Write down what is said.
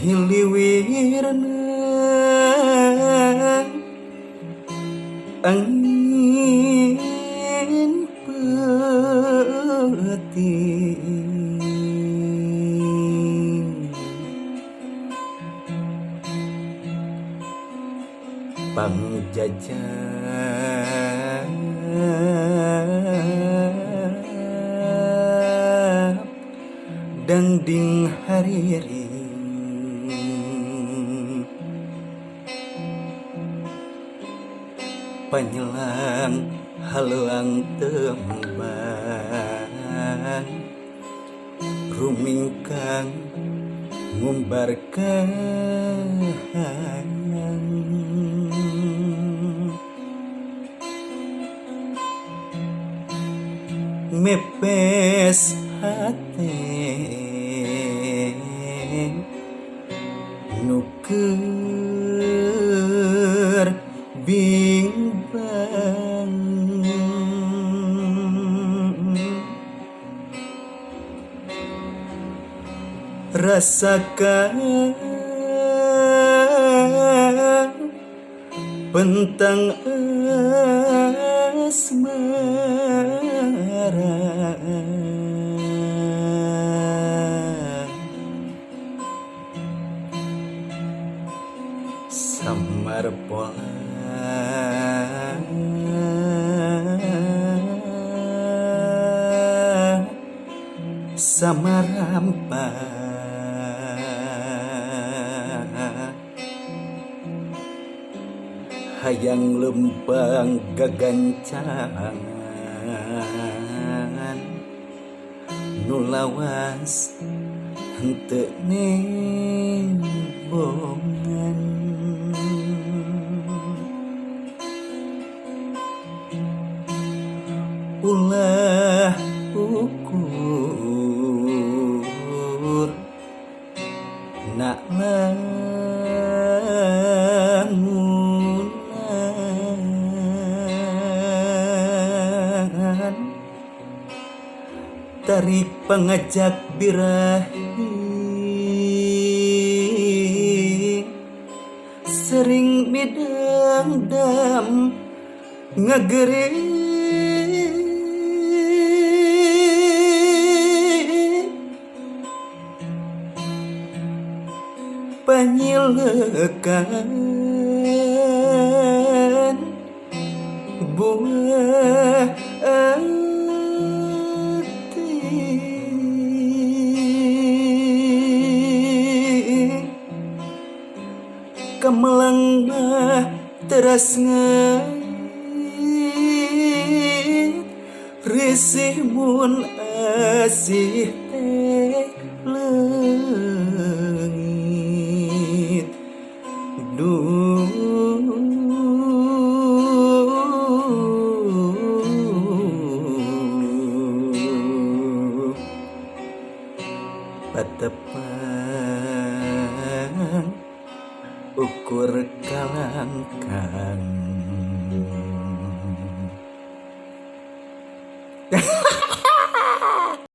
Hiliwirna angin peting pangjajah dangding hariri panyelang haluang tembang rumingkang ngumbarkan mepes hati nuker bimbang rasakan pentang asmara samar pola samarampa hayang lempang gagancangan nulawas henteu nembongan ulah ukur nak lamunan tarik pangajak birahi sering midang dam ngageri panyilekan buah hati kamelang mah teras ngait risih mun asih teh leungit patepang ukur kalangkang